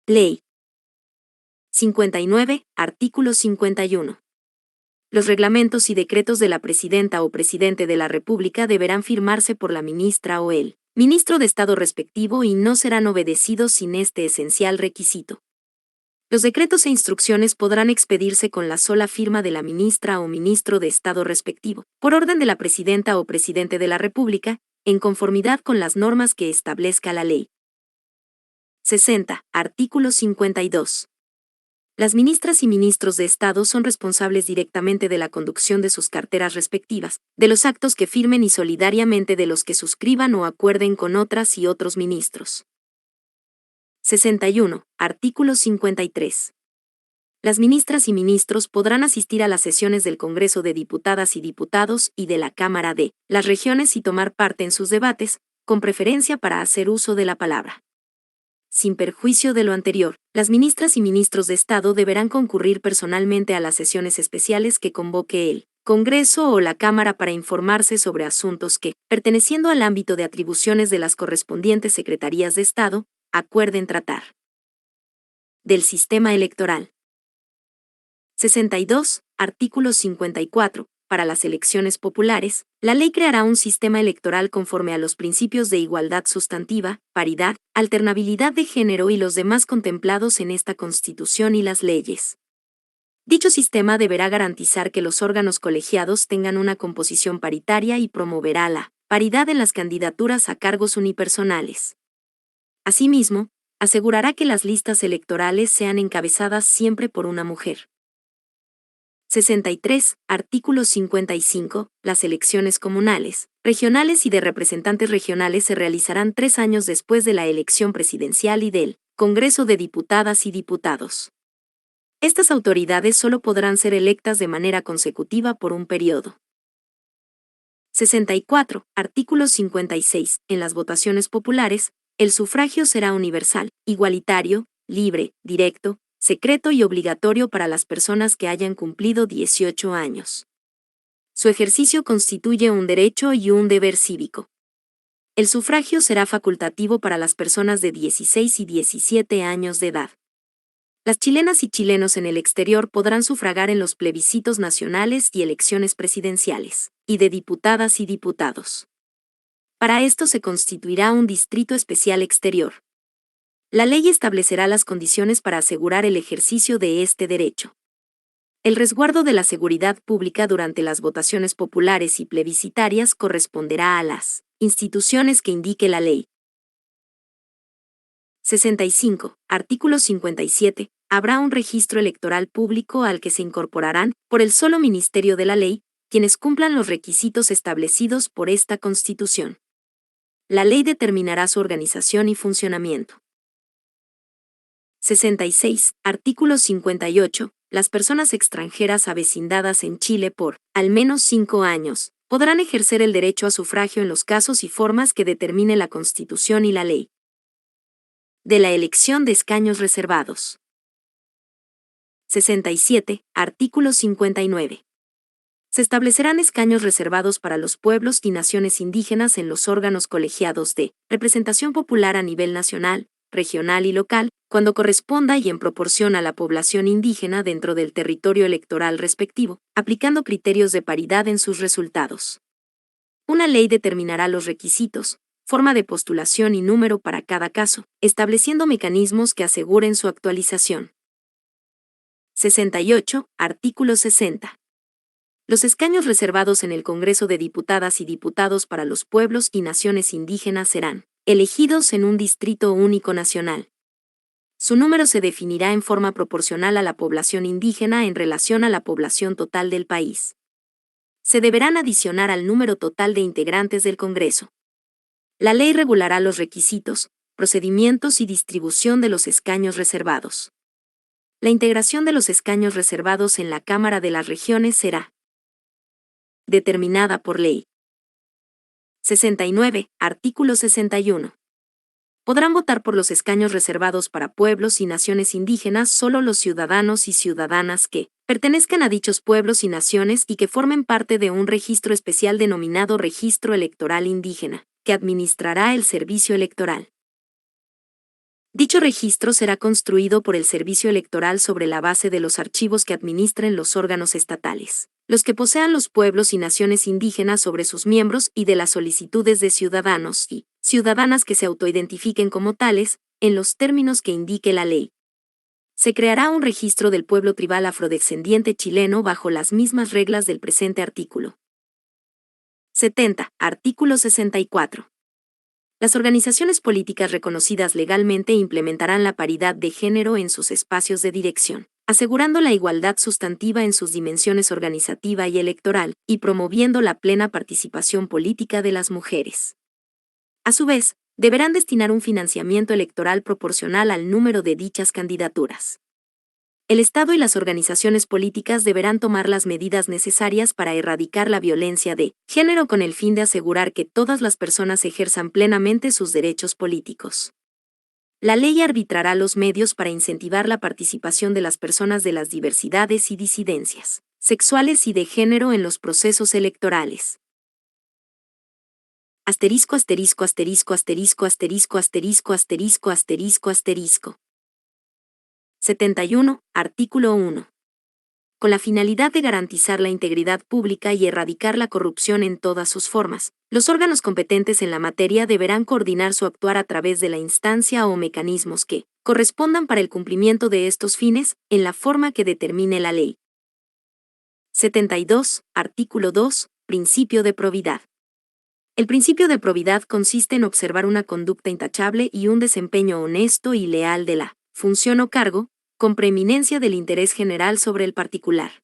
Ley 59, artículo 51. Los reglamentos y decretos de la Presidenta o Presidente de la República deberán firmarse por la ministra o el ministro de Estado respectivo y no serán obedecidos sin este esencial requisito. Los decretos e instrucciones podrán expedirse con la sola firma de la ministra o ministro de Estado respectivo, por orden de la Presidenta o Presidente de la República, en conformidad con las normas que establezca la ley. 60. Artículo 52. Las ministras y ministros de Estado son responsables directamente de la conducción de sus carteras respectivas, de los actos que firmen y solidariamente de los que suscriban o acuerden con otras y otros ministros. 61. Artículo 53. Las ministras y ministros podrán asistir a las sesiones del Congreso de Diputadas y Diputados y de la Cámara de las Regiones y tomar parte en sus debates, con preferencia para hacer uso de la palabra. Sin perjuicio de lo anterior, las ministras y ministros de Estado deberán concurrir personalmente a las sesiones especiales que convoque el Congreso o la Cámara para informarse sobre asuntos que, perteneciendo al ámbito de atribuciones de las correspondientes secretarías de Estado, acuerden tratar. Del sistema electoral. 62. Artículo 54. Para las elecciones populares, la ley creará un sistema electoral conforme a los principios de igualdad sustantiva, paridad, alternabilidad de género y los demás contemplados en esta Constitución y las leyes. Dicho sistema deberá garantizar que los órganos colegiados tengan una composición paritaria y promoverá la paridad en las candidaturas a cargos unipersonales. Asimismo, asegurará que las listas electorales sean encabezadas siempre por una mujer. 63. Artículo 55. Las elecciones comunales, regionales y de representantes regionales se realizarán 3 años después de la elección presidencial y del Congreso de Diputadas y Diputados. Estas autoridades solo podrán ser electas de manera consecutiva por un periodo. 64. Artículo 56. En las votaciones populares, el sufragio será universal, igualitario, libre, directo, secreto y obligatorio para las personas que hayan cumplido 18 años. Su ejercicio constituye un derecho y un deber cívico. El sufragio será facultativo para las personas de 16 y 17 años de edad. Las chilenas y chilenos en el exterior podrán sufragar en los plebiscitos nacionales y elecciones presidenciales, y de diputadas y diputados. Para esto se constituirá un distrito especial exterior. La ley establecerá las condiciones para asegurar el ejercicio de este derecho. El resguardo de la seguridad pública durante las votaciones populares y plebiscitarias corresponderá a las instituciones que indique la ley. 65. Artículo 57. Habrá un registro electoral público al que se incorporarán, por el solo Ministerio de la Ley, quienes cumplan los requisitos establecidos por esta Constitución. La ley determinará su organización y funcionamiento. 66. Artículo 58. Las personas extranjeras avecindadas en Chile por, al menos 5 años, podrán ejercer el derecho a sufragio en los casos y formas que determine la Constitución y la ley. De la elección de escaños reservados. 67. Artículo 59. Se establecerán escaños reservados para los pueblos y naciones indígenas en los órganos colegiados de representación popular a nivel nacional, regional y local, cuando corresponda y en proporción a la población indígena dentro del territorio electoral respectivo, aplicando criterios de paridad en sus resultados. Una ley determinará los requisitos, forma de postulación y número para cada caso, estableciendo mecanismos que aseguren su actualización. 68. Artículo 60. Los escaños reservados en el Congreso de Diputadas y Diputados para los pueblos y naciones indígenas serán elegidos en un distrito único nacional. Su número se definirá en forma proporcional a la población indígena en relación a la población total del país. Se deberán adicionar al número total de integrantes del Congreso. La ley regulará los requisitos, procedimientos y distribución de los escaños reservados. La integración de los escaños reservados en la Cámara de las Regiones será determinada por ley. 69. Artículo 61. Podrán votar por los escaños reservados para pueblos y naciones indígenas solo los ciudadanos y ciudadanas que pertenezcan a dichos pueblos y naciones y que formen parte de un registro especial denominado Registro Electoral Indígena, que administrará el servicio electoral. Dicho registro será construido por el Servicio Electoral sobre la base de los archivos que administren los órganos estatales, los que posean los pueblos y naciones indígenas sobre sus miembros y de las solicitudes de ciudadanos y ciudadanas que se autoidentifiquen como tales, en los términos que indique la ley. Se creará un registro del pueblo tribal afrodescendiente chileno bajo las mismas reglas del presente artículo. 70. Artículo 64. Las organizaciones políticas reconocidas legalmente implementarán la paridad de género en sus espacios de dirección, asegurando la igualdad sustantiva en sus dimensiones organizativa y electoral, y promoviendo la plena participación política de las mujeres. A su vez, deberán destinar un financiamiento electoral proporcional al número de dichas candidaturas. El Estado y las organizaciones políticas deberán tomar las medidas necesarias para erradicar la violencia de género con el fin de asegurar que todas las personas ejerzan plenamente sus derechos políticos. La ley arbitrará los medios para incentivar la participación de las personas de las diversidades y disidencias sexuales y de género en los procesos electorales. Asterisco, asterisco, asterisco, asterisco, asterisco, asterisco, asterisco, asterisco, asterisco. 71. Artículo 1. Con la finalidad de garantizar la integridad pública y erradicar la corrupción en todas sus formas, los órganos competentes en la materia deberán coordinar su actuar a través de la instancia o mecanismos que correspondan para el cumplimiento de estos fines, en la forma que determine la ley. 72. Artículo 2. Principio de probidad. El principio de probidad consiste en observar una conducta intachable y un desempeño honesto y leal de la función o cargo, con preeminencia del interés general sobre el particular.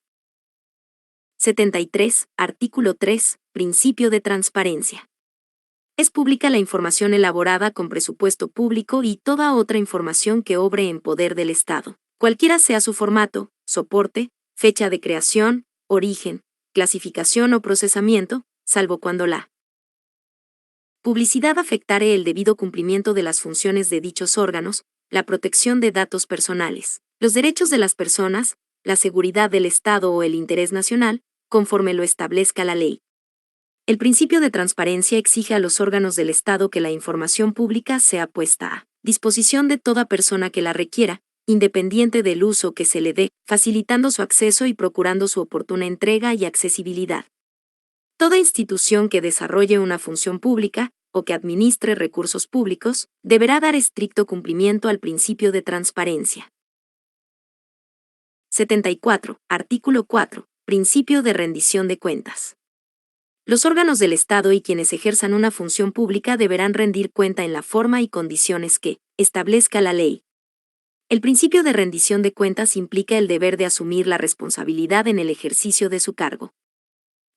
73. Artículo 3. Principio de transparencia. Es pública la información elaborada con presupuesto público y toda otra información que obre en poder del Estado, cualquiera sea su formato, soporte, fecha de creación, origen, clasificación o procesamiento, salvo cuando la publicidad afectare el debido cumplimiento de las funciones de dichos órganos, la protección de datos personales, los derechos de las personas, la seguridad del Estado o el interés nacional, conforme lo establezca la ley. El principio de transparencia exige a los órganos del Estado que la información pública sea puesta a disposición de toda persona que la requiera, independiente del uso que se le dé, facilitando su acceso y procurando su oportuna entrega y accesibilidad. Toda institución que desarrolle una función pública, o que administre recursos públicos, deberá dar estricto cumplimiento al principio de transparencia. 74. Artículo 4. Principio de rendición de cuentas. Los órganos del Estado y quienes ejerzan una función pública deberán rendir cuenta en la forma y condiciones que establezca la ley. El principio de rendición de cuentas implica el deber de asumir la responsabilidad en el ejercicio de su cargo.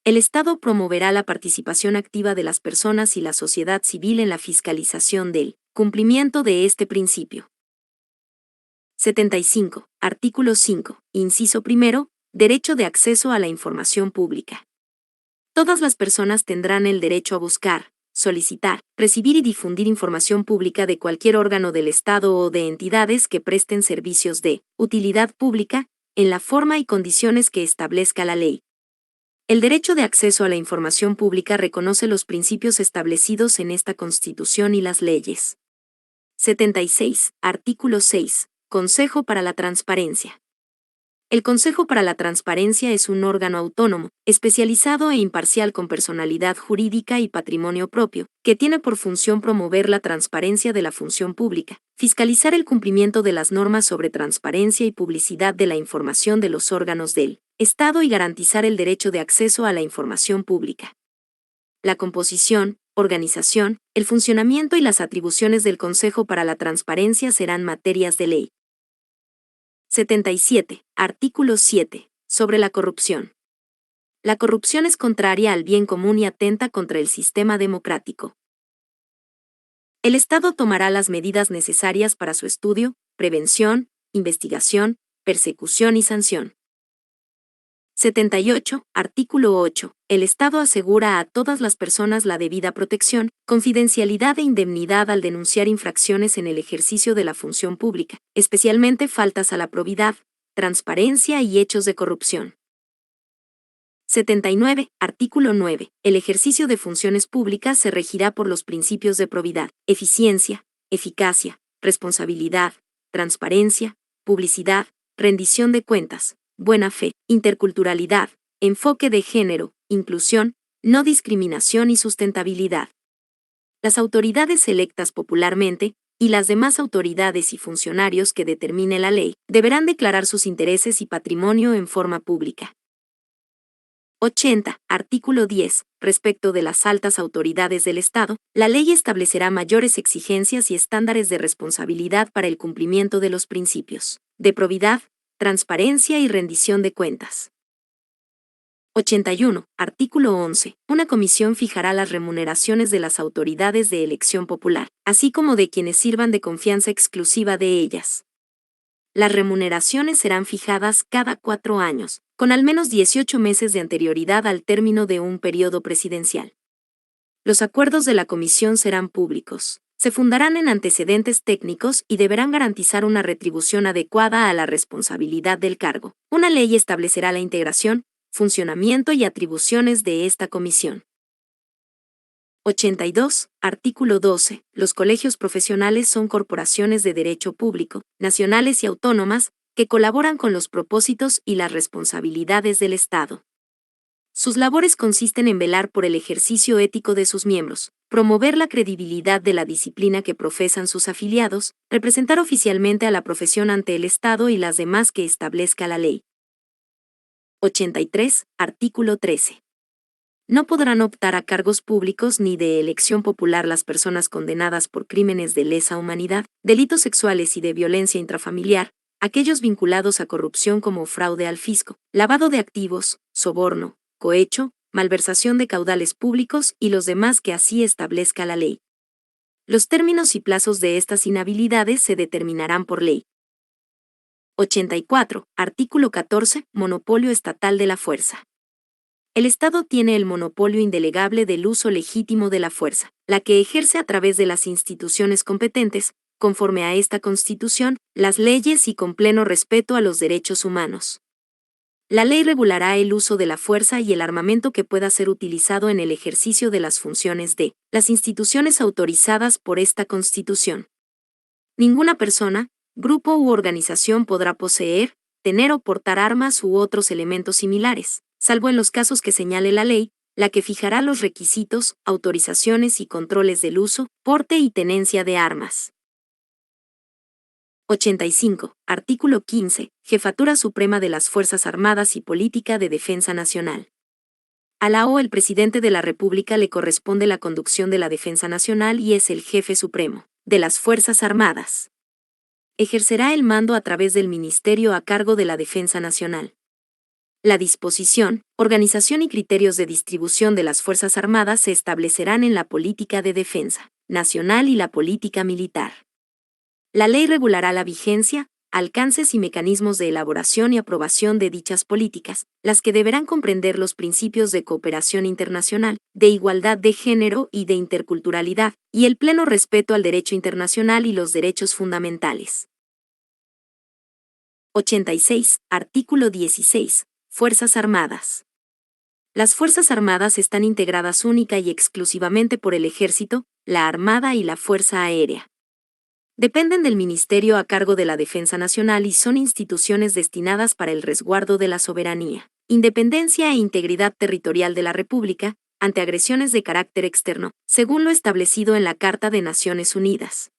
El Estado promoverá la participación activa de las personas y la sociedad civil en la fiscalización del cumplimiento de este principio. 75. Artículo 5. Inciso primero. Derecho de acceso a la información pública. Todas las personas tendrán el derecho a buscar, solicitar, recibir y difundir información pública de cualquier órgano del Estado o de entidades que presten servicios de utilidad pública, en la forma y condiciones que establezca la ley. El derecho de acceso a la información pública reconoce los principios establecidos en esta Constitución y las leyes. 76. Artículo 6. Consejo para la Transparencia. El Consejo para la Transparencia es un órgano autónomo, especializado e imparcial con personalidad jurídica y patrimonio propio, que tiene por función promover la transparencia de la función pública, fiscalizar el cumplimiento de las normas sobre transparencia y publicidad de la información de los órganos del Estado y garantizar el derecho de acceso a la información pública. La composición, organización, el funcionamiento y las atribuciones del Consejo para la Transparencia serán materias de ley. 77. Artículo 7. Sobre la corrupción. La corrupción es contraria al bien común y atenta contra el sistema democrático. El Estado tomará las medidas necesarias para su estudio, prevención, investigación, persecución y sanción. 78. Artículo 8. El Estado asegura a todas las personas la debida protección, confidencialidad e indemnidad al denunciar infracciones en el ejercicio de la función pública, especialmente faltas a la probidad, transparencia y hechos de corrupción. 79. Artículo 9. El ejercicio de funciones públicas se regirá por los principios de probidad, eficiencia, eficacia, responsabilidad, transparencia, publicidad, rendición de cuentas, buena fe, interculturalidad, enfoque de género, inclusión, no discriminación y sustentabilidad. Las autoridades electas popularmente, y las demás autoridades y funcionarios que determine la ley, deberán declarar sus intereses y patrimonio en forma pública. 80. Artículo 10. Respecto de las altas autoridades del Estado, la ley establecerá mayores exigencias y estándares de responsabilidad para el cumplimiento de los principios de probidad, transparencia y rendición de cuentas. 81. Artículo 11. Una comisión fijará las remuneraciones de las autoridades de elección popular, así como de quienes sirvan de confianza exclusiva de ellas. Las remuneraciones serán fijadas cada 4 años, con al menos 18 meses de anterioridad al término de un periodo presidencial. Los acuerdos de la comisión serán públicos. Se fundarán en antecedentes técnicos y deberán garantizar una retribución adecuada a la responsabilidad del cargo. Una ley establecerá la integración, funcionamiento y atribuciones de esta comisión. 82. Artículo 12. Los colegios profesionales son corporaciones de derecho público, nacionales y autónomas, que colaboran con los propósitos y las responsabilidades del Estado. Sus labores consisten en velar por el ejercicio ético de sus miembros, promover la credibilidad de la disciplina que profesan sus afiliados, representar oficialmente a la profesión ante el Estado y las demás que establezca la ley. 83. Artículo 13. No podrán optar a cargos públicos ni de elección popular las personas condenadas por crímenes de lesa humanidad, delitos sexuales y de violencia intrafamiliar, aquellos vinculados a corrupción como fraude al fisco, lavado de activos, soborno, cohecho, malversación de caudales públicos y los demás que así establezca la ley. Los términos y plazos de estas inhabilidades se determinarán por ley. 84. Artículo 14. Monopolio estatal de la fuerza. El Estado tiene el monopolio indelegable del uso legítimo de la fuerza, la que ejerce a través de las instituciones competentes, conforme a esta Constitución, las leyes y con pleno respeto a los derechos humanos. La ley regulará el uso de la fuerza y el armamento que pueda ser utilizado en el ejercicio de las funciones de las instituciones autorizadas por esta Constitución. Ninguna persona, grupo u organización podrá poseer, tener o portar armas u otros elementos similares, salvo en los casos que señale la ley, la que fijará los requisitos, autorizaciones y controles del uso, porte y tenencia de armas. 85. Artículo 15. Jefatura Suprema de las Fuerzas Armadas y Política de Defensa Nacional. A la o el Presidente de la República le corresponde la conducción de la defensa nacional y es el jefe supremo de las Fuerzas Armadas. Ejercerá el mando a través del Ministerio a cargo de la Defensa Nacional. La disposición, organización y criterios de distribución de las Fuerzas Armadas se establecerán en la política de defensa nacional y la política militar. La ley regulará la vigencia, alcances y mecanismos de elaboración y aprobación de dichas políticas, las que deberán comprender los principios de cooperación internacional, de igualdad de género y de interculturalidad, y el pleno respeto al derecho internacional y los derechos fundamentales. 86. Artículo 16. Fuerzas Armadas. Las Fuerzas Armadas están integradas única y exclusivamente por el Ejército, la Armada y la Fuerza Aérea. Dependen del Ministerio a cargo de la Defensa Nacional y son instituciones destinadas para el resguardo de la soberanía, independencia e integridad territorial de la República, ante agresiones de carácter externo, según lo establecido en la Carta de Naciones Unidas.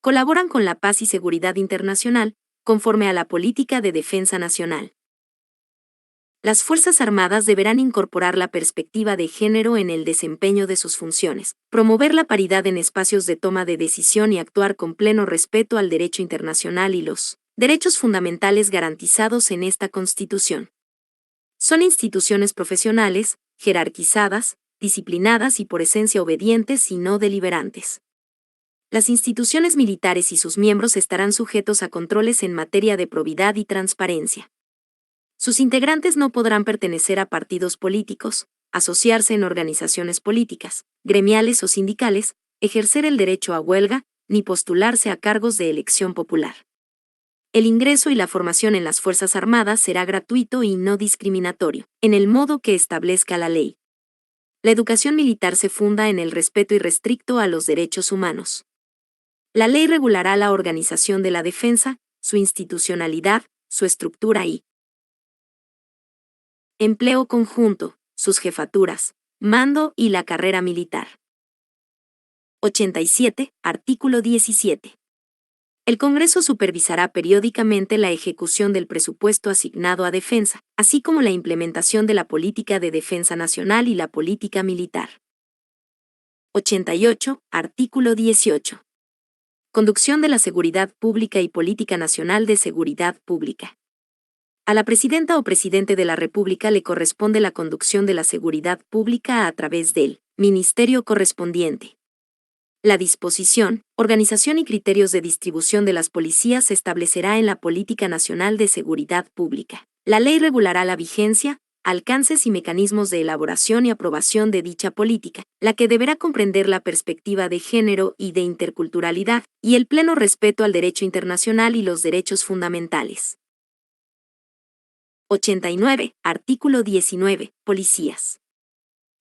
Colaboran con la paz y seguridad internacional, conforme a la política de defensa nacional. Las Fuerzas Armadas deberán incorporar la perspectiva de género en el desempeño de sus funciones, promover la paridad en espacios de toma de decisión y actuar con pleno respeto al derecho internacional y los derechos fundamentales garantizados en esta Constitución. Son instituciones profesionales, jerarquizadas, disciplinadas y por esencia obedientes y no deliberantes. Las instituciones militares y sus miembros estarán sujetos a controles en materia de probidad y transparencia. Sus integrantes no podrán pertenecer a partidos políticos, asociarse en organizaciones políticas, gremiales o sindicales, ejercer el derecho a huelga, ni postularse a cargos de elección popular. El ingreso y la formación en las Fuerzas Armadas será gratuito y no discriminatorio, en el modo que establezca la ley. La educación militar se funda en el respeto irrestricto a los derechos humanos. La ley regulará la organización de la defensa, su institucionalidad, su estructura y empleo conjunto, sus jefaturas, mando y la carrera militar. 87. Artículo 17. El Congreso supervisará periódicamente la ejecución del presupuesto asignado a defensa, así como la implementación de la política de defensa nacional y la política militar. 88. Artículo 18. Conducción de la seguridad pública y política nacional de seguridad pública. A la Presidenta o Presidente de la República le corresponde la conducción de la seguridad pública a través del Ministerio correspondiente. La disposición, organización y criterios de distribución de las policías se establecerá en la Política Nacional de Seguridad Pública. La ley regulará la vigencia, alcances y mecanismos de elaboración y aprobación de dicha política, la que deberá comprender la perspectiva de género y de interculturalidad, y el pleno respeto al derecho internacional y los derechos fundamentales. 89. Artículo 19. Policías.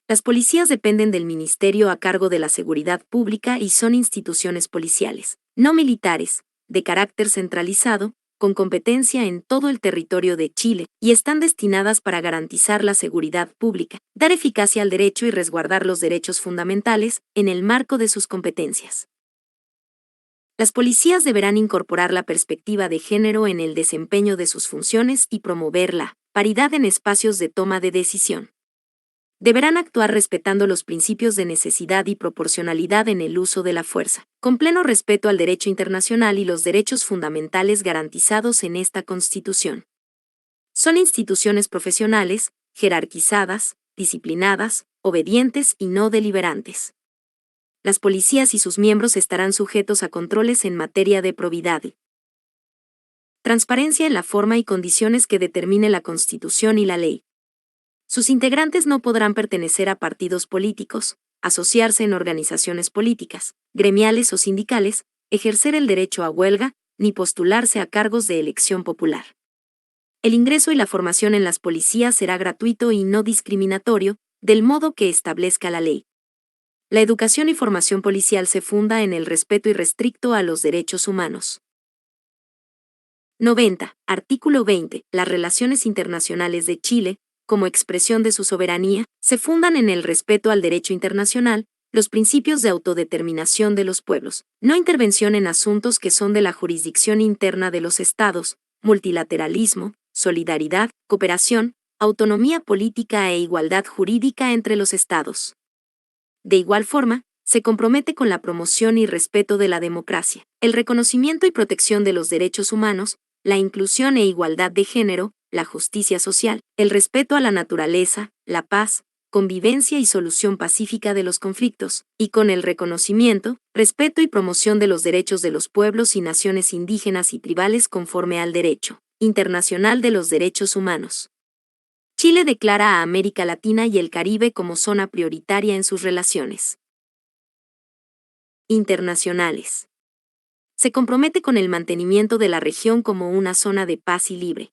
Las policías dependen del Ministerio a cargo de la Seguridad Pública y son instituciones policiales, no militares, de carácter centralizado, con competencia en todo el territorio de Chile, y están destinadas para garantizar la seguridad pública, dar eficacia al derecho y resguardar los derechos fundamentales, en el marco de sus competencias. Las policías deberán incorporar la perspectiva de género en el desempeño de sus funciones y promover la paridad en espacios de toma de decisión. Deberán actuar respetando los principios de necesidad y proporcionalidad en el uso de la fuerza, con pleno respeto al derecho internacional y los derechos fundamentales garantizados en esta Constitución. Son instituciones profesionales, jerarquizadas, disciplinadas, obedientes y no deliberantes. Las policías y sus miembros estarán sujetos a controles en materia de probidad y transparencia en la forma y condiciones que determine la Constitución y la ley. Sus integrantes no podrán pertenecer a partidos políticos, asociarse en organizaciones políticas, gremiales o sindicales, ejercer el derecho a huelga, ni postularse a cargos de elección popular. El ingreso y la formación en las policías será gratuito y no discriminatorio, del modo que establezca la ley. La educación y formación policial se funda en el respeto irrestricto a los derechos humanos. 90. Artículo 20. Las relaciones internacionales de Chile, como expresión de su soberanía, se fundan en el respeto al derecho internacional, los principios de autodeterminación de los pueblos, no intervención en asuntos que son de la jurisdicción interna de los estados, multilateralismo, solidaridad, cooperación, autonomía política e igualdad jurídica entre los estados. De igual forma, se compromete con la promoción y respeto de la democracia, el reconocimiento y protección de los derechos humanos, la inclusión e igualdad de género, la justicia social, el respeto a la naturaleza, la paz, convivencia y solución pacífica de los conflictos, y con el reconocimiento, respeto y promoción de los derechos de los pueblos y naciones indígenas y tribales conforme al derecho internacional de los derechos humanos. Chile declara a América Latina y el Caribe como zona prioritaria en sus relaciones internacionales. Se compromete con el mantenimiento de la región como una zona de paz y libre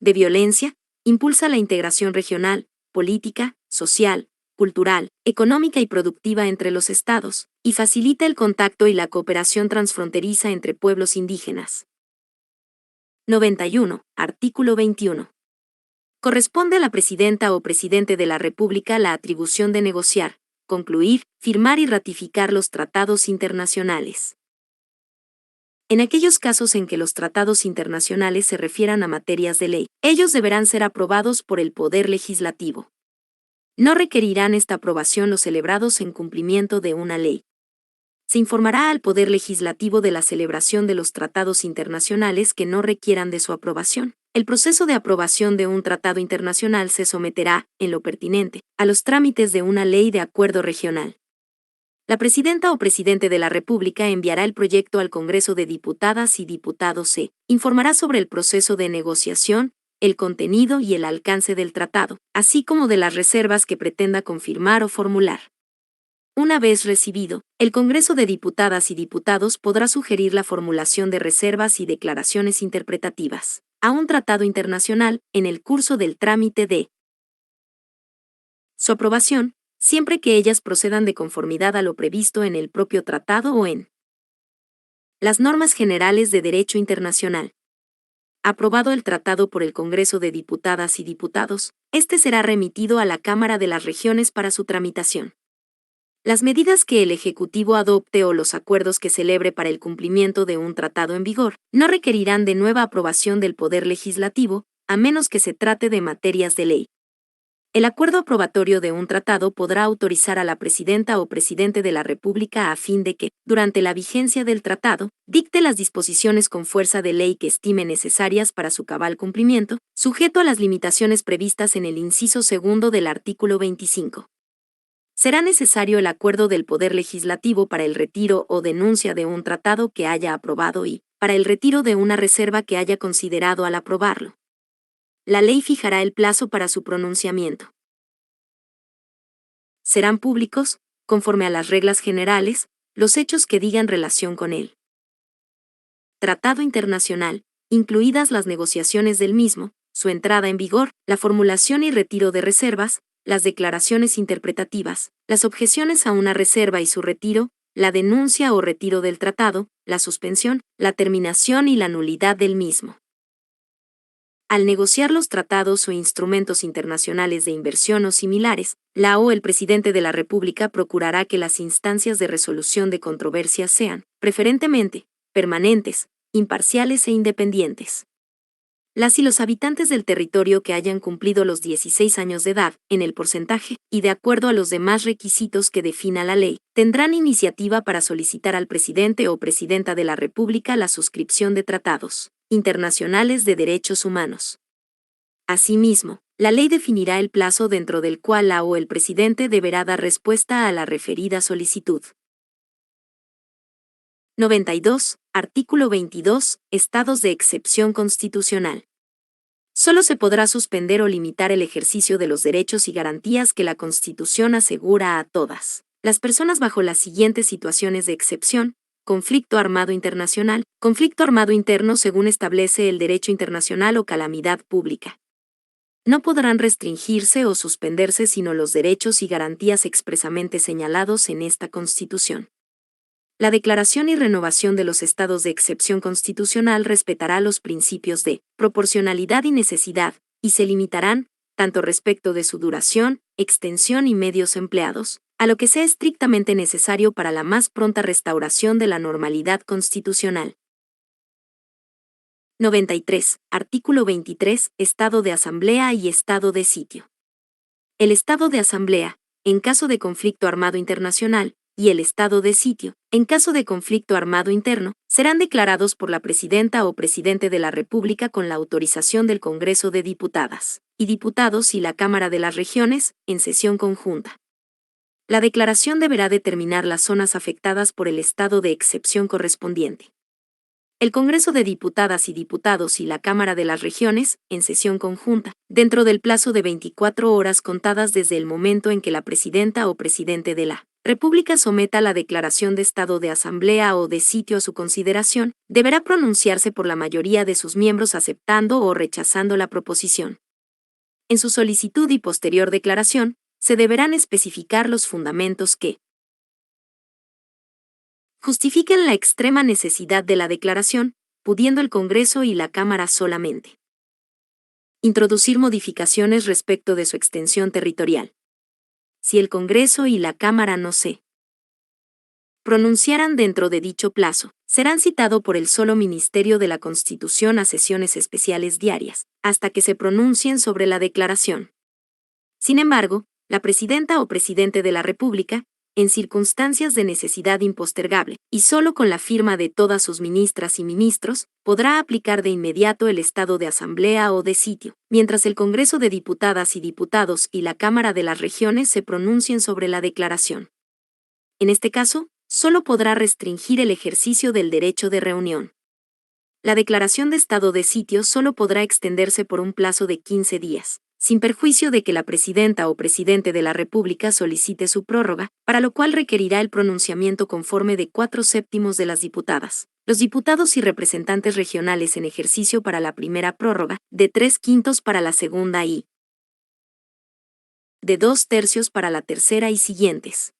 de violencia, impulsa la integración regional, política, social, cultural, económica y productiva entre los estados, y facilita el contacto y la cooperación transfronteriza entre pueblos indígenas. 91. Artículo 21. Corresponde a la Presidenta o Presidente de la República la atribución de negociar, concluir, firmar y ratificar los tratados internacionales. En aquellos casos en que los tratados internacionales se refieran a materias de ley, ellos deberán ser aprobados por el Poder Legislativo. No requerirán esta aprobación los celebrados en cumplimiento de una ley. Se informará al Poder Legislativo de la celebración de los tratados internacionales que no requieran de su aprobación. El proceso de aprobación de un tratado internacional se someterá, en lo pertinente, a los trámites de una ley de acuerdo regional. La Presidenta o Presidente de la República enviará el proyecto al Congreso de Diputadas y Diputados. Se informará sobre el proceso de negociación, el contenido y el alcance del tratado, así como de las reservas que pretenda confirmar o formular. Una vez recibido, el Congreso de Diputadas y Diputados podrá sugerir la formulación de reservas y declaraciones interpretativas a un tratado internacional en el curso del trámite de su aprobación, siempre que ellas procedan de conformidad a lo previsto en el propio tratado o en Las normas generales de derecho internacional. Aprobado el tratado por el Congreso de Diputadas y Diputados, este será remitido a la Cámara de las Regiones para su tramitación. Las medidas que el Ejecutivo adopte o los acuerdos que celebre para el cumplimiento de un tratado en vigor no requerirán de nueva aprobación del Poder Legislativo, a menos que se trate de materias de ley. El acuerdo aprobatorio de un tratado podrá autorizar a la Presidenta o Presidente de la República a fin de que, durante la vigencia del tratado, dicte las disposiciones con fuerza de ley que estime necesarias para su cabal cumplimiento, sujeto a las limitaciones previstas en el inciso segundo del artículo 25. Será necesario el acuerdo del Poder Legislativo para el retiro o denuncia de un tratado que haya aprobado y, para el retiro de una reserva que haya considerado al aprobarlo. La ley fijará el plazo para su pronunciamiento. Serán públicos, conforme a las reglas generales, los hechos que digan relación con él. Tratado internacional, incluidas las negociaciones del mismo, su entrada en vigor, la formulación y retiro de reservas, las declaraciones interpretativas, las objeciones a una reserva y su retiro, la denuncia o retiro del tratado, la suspensión, la terminación y la nulidad del mismo. Al negociar los tratados o instrumentos internacionales de inversión o similares, la o el presidente de la República procurará que las instancias de resolución de controversias sean, preferentemente, permanentes, imparciales e independientes. Las y los habitantes del territorio que hayan cumplido los 16 años de edad, en el porcentaje, y de acuerdo a los demás requisitos que defina la ley, tendrán iniciativa para solicitar al presidente o presidenta de la República la suscripción de tratados internacionales de derechos humanos. Asimismo, la ley definirá el plazo dentro del cual la o el presidente deberá dar respuesta a la referida solicitud. 92. Artículo 22. Estados de excepción constitucional. Solo se podrá suspender o limitar el ejercicio de los derechos y garantías que la Constitución asegura a todas las personas bajo las siguientes situaciones de excepción: conflicto armado internacional, conflicto armado interno según establece el derecho internacional o calamidad pública. No podrán restringirse o suspenderse sino los derechos y garantías expresamente señalados en esta Constitución. La declaración y renovación de los estados de excepción constitucional respetará los principios de proporcionalidad y necesidad, y se limitarán, tanto respecto de su duración, extensión y medios empleados, a lo que sea estrictamente necesario para la más pronta restauración de la normalidad constitucional. 93. Artículo 23. Estado de asamblea y estado de sitio. El estado de asamblea, en caso de conflicto armado internacional, y el estado de sitio, en caso de conflicto armado interno, serán declarados por la Presidenta o Presidente de la República con la autorización del Congreso de Diputadas y Diputados y la Cámara de las Regiones, en sesión conjunta. La declaración deberá determinar las zonas afectadas por el estado de excepción correspondiente. El Congreso de Diputadas y Diputados y la Cámara de las Regiones, en sesión conjunta, dentro del plazo de 24 horas contadas desde el momento en que la Presidenta o Presidente de la República someta la declaración de estado de asamblea o de sitio a su consideración, deberá pronunciarse por la mayoría de sus miembros aceptando o rechazando la proposición. En su solicitud y posterior declaración, se deberán especificar los fundamentos que justifiquen la extrema necesidad de la declaración, pudiendo el Congreso y la Cámara solamente introducir modificaciones respecto de su extensión territorial. Si el Congreso y la Cámara no se pronunciaran dentro de dicho plazo, serán citado por el solo Ministerio de la Constitución a sesiones especiales diarias, hasta que se pronuncien sobre la declaración. Sin embargo, la Presidenta o Presidente de la República, en circunstancias de necesidad impostergable, y solo con la firma de todas sus ministras y ministros, podrá aplicar de inmediato el estado de asamblea o de sitio, mientras el Congreso de Diputadas y Diputados y la Cámara de las Regiones se pronuncien sobre la declaración. En este caso, solo podrá restringir el ejercicio del derecho de reunión. La declaración de estado de sitio solo podrá extenderse por un plazo de 15 días, sin perjuicio de que la Presidenta o Presidente de la República solicite su prórroga, para lo cual requerirá el pronunciamiento conforme de 4/7 de las diputadas, los diputados y representantes regionales en ejercicio para la primera prórroga, de 3/5 para la segunda y de 2/3 para la tercera y siguientes.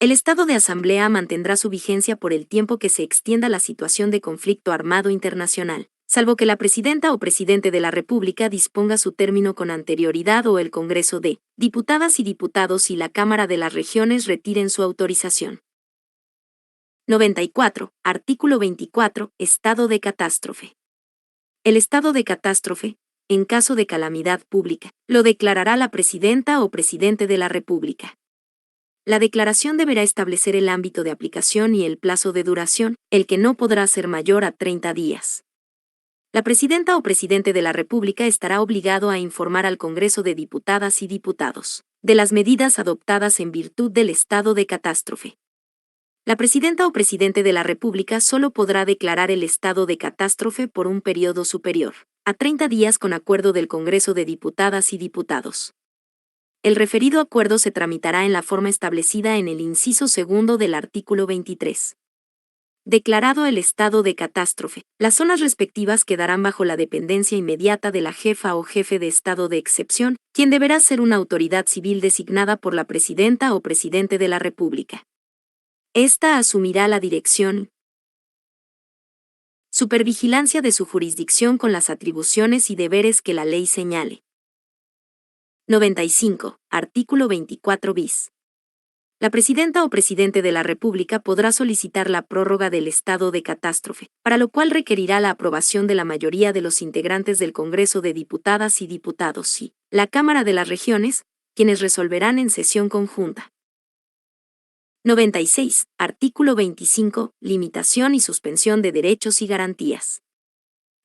El estado de asamblea mantendrá su vigencia por el tiempo que se extienda la situación de conflicto armado internacional, salvo que la presidenta o presidente de la República disponga su término con anterioridad o el Congreso de Diputadas y Diputados y la Cámara de las Regiones retiren su autorización. 94. Artículo 24. Estado de catástrofe. El estado de catástrofe, en caso de calamidad pública, lo declarará la presidenta o presidente de la República. La declaración deberá establecer el ámbito de aplicación y el plazo de duración, el que no podrá ser mayor a 30 días. La presidenta o presidente de la República estará obligado a informar al Congreso de Diputadas y Diputados de las medidas adoptadas en virtud del estado de catástrofe. La presidenta o presidente de la República solo podrá declarar el estado de catástrofe por un periodo superior a 30 días con acuerdo del Congreso de Diputadas y Diputados. El referido acuerdo se tramitará en la forma establecida en el inciso segundo del artículo 23. Declarado el estado de catástrofe, las zonas respectivas quedarán bajo la dependencia inmediata de la jefa o jefe de estado de excepción, quien deberá ser una autoridad civil designada por la presidenta o presidente de la República. Esta asumirá la dirección, supervigilancia de su jurisdicción con las atribuciones y deberes que la ley señale. 95. Artículo 24 bis. La presidenta o presidente de la República podrá solicitar la prórroga del estado de catástrofe, para lo cual requerirá la aprobación de la mayoría de los integrantes del Congreso de Diputadas y Diputados y la Cámara de las Regiones, quienes resolverán en sesión conjunta. 96. Artículo 25. Limitación y suspensión de derechos y garantías.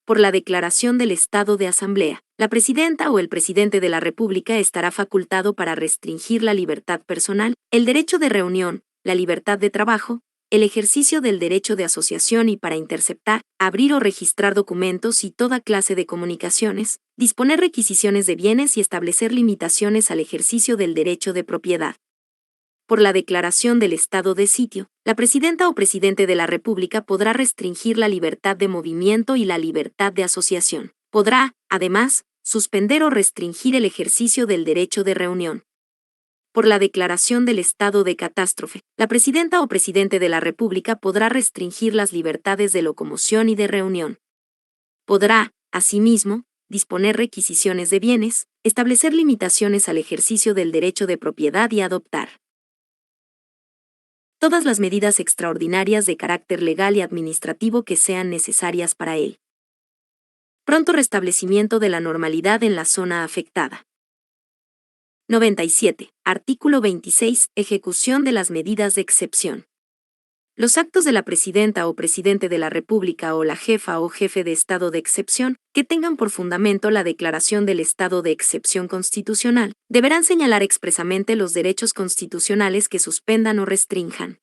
Por la declaración del estado de asamblea, la presidenta o el presidente de la República estará facultado para restringir la libertad personal, el derecho de reunión, la libertad de trabajo, el ejercicio del derecho de asociación y para interceptar, abrir o registrar documentos y toda clase de comunicaciones, disponer requisiciones de bienes y establecer limitaciones al ejercicio del derecho de propiedad. Por la declaración del estado de sitio, la presidenta o presidente de la República podrá restringir la libertad de movimiento y la libertad de asociación. Podrá, además, suspender o restringir el ejercicio del derecho de reunión. Por la declaración del estado de catástrofe, la presidenta o presidente de la República podrá restringir las libertades de locomoción y de reunión. Podrá, asimismo, disponer requisiciones de bienes, establecer limitaciones al ejercicio del derecho de propiedad y adoptar todas las medidas extraordinarias de carácter legal y administrativo que sean necesarias para él. Pronto restablecimiento de la normalidad en la zona afectada. 97. Artículo 26. Ejecución de las medidas de excepción. Los actos de la presidenta o presidente de la República o la jefa o jefe de estado de excepción, que tengan por fundamento la declaración del estado de excepción constitucional, deberán señalar expresamente los derechos constitucionales que suspendan o restrinjan.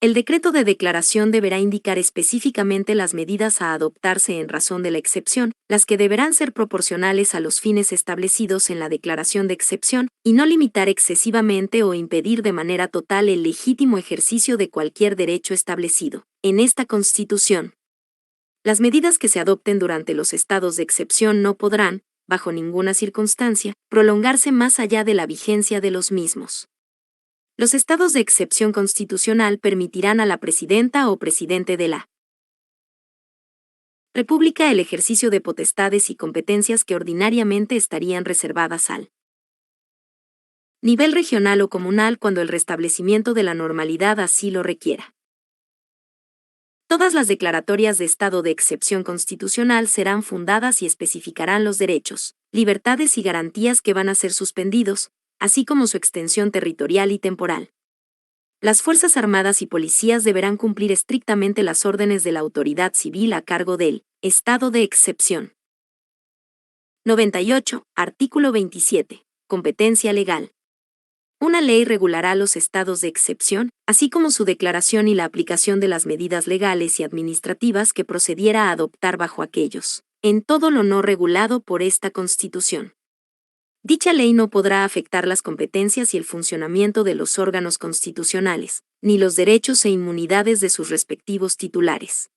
El decreto de declaración deberá indicar específicamente las medidas a adoptarse en razón de la excepción, las que deberán ser proporcionales a los fines establecidos en la declaración de excepción, y no limitar excesivamente o impedir de manera total el legítimo ejercicio de cualquier derecho establecido en esta Constitución. Las medidas que se adopten durante los estados de excepción no podrán, bajo ninguna circunstancia, prolongarse más allá de la vigencia de los mismos. Los estados de excepción constitucional permitirán a la presidenta o presidente de la República el ejercicio de potestades y competencias que ordinariamente estarían reservadas al nivel regional o comunal cuando el restablecimiento de la normalidad así lo requiera. Todas las declaratorias de estado de excepción constitucional serán fundadas y especificarán los derechos, libertades y garantías que van a ser suspendidos, así como su extensión territorial y temporal. Las Fuerzas Armadas y Policías deberán cumplir estrictamente las órdenes de la autoridad civil a cargo del estado de excepción. 98. Artículo 27. Competencia legal. Una ley regulará los estados de excepción, así como su declaración y la aplicación de las medidas legales y administrativas que procediera a adoptar bajo aquellos, en todo lo no regulado por esta Constitución. Dicha ley no podrá afectar las competencias y el funcionamiento de los órganos constitucionales, ni los derechos e inmunidades de sus respectivos titulares.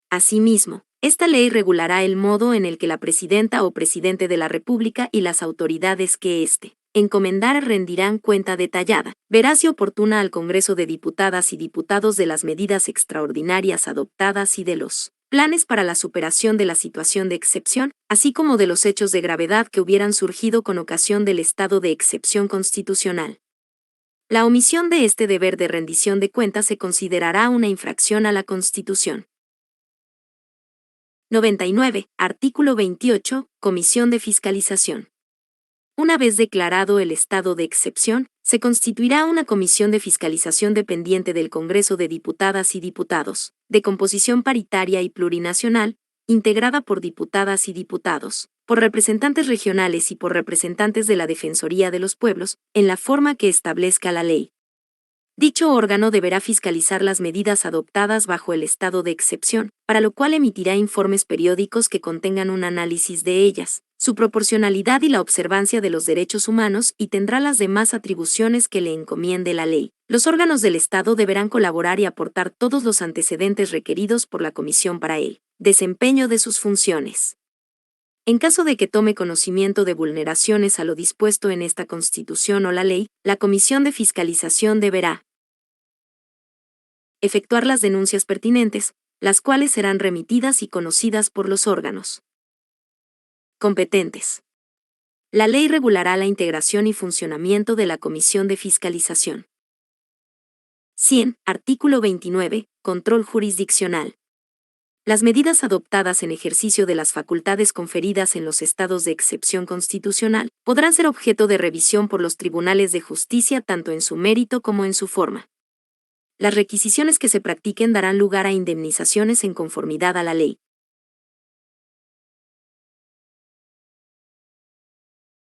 Asimismo, esta ley regulará el modo en el que la presidenta o presidente de la República y las autoridades que éste encomendar rendirán cuenta detallada, veraz y oportuna al Congreso de Diputadas y Diputados de las medidas extraordinarias adoptadas y de los planes para la superación de la situación de excepción, así como de los hechos de gravedad que hubieran surgido con ocasión del estado de excepción constitucional. La omisión de este deber de rendición de cuentas se considerará una infracción a la Constitución. 99. Artículo 28. Comisión de Fiscalización. Una vez declarado el estado de excepción, se constituirá una comisión de fiscalización dependiente del Congreso de Diputadas y Diputados, de composición paritaria y plurinacional, integrada por diputadas y diputados, por representantes regionales y por representantes de la Defensoría de los Pueblos, en la forma que establezca la ley. Dicho órgano deberá fiscalizar las medidas adoptadas bajo el estado de excepción, para lo cual emitirá informes periódicos que contengan un análisis de ellas, su proporcionalidad y la observancia de los derechos humanos y tendrá las demás atribuciones que le encomiende la ley. Los órganos del Estado deberán colaborar y aportar todos los antecedentes requeridos por la Comisión para el desempeño de sus funciones. En caso de que tome conocimiento de vulneraciones a lo dispuesto en esta Constitución o la ley, la Comisión de Fiscalización deberá efectuar las denuncias pertinentes, las cuales serán remitidas y conocidas por los órganos competentes. La ley regulará la integración y funcionamiento de la Comisión de Fiscalización. 100. Artículo 29. Control jurisdiccional. Las medidas adoptadas en ejercicio de las facultades conferidas en los estados de excepción constitucional podrán ser objeto de revisión por los tribunales de justicia tanto en su mérito como en su forma. Las requisiciones que se practiquen darán lugar a indemnizaciones en conformidad a la ley.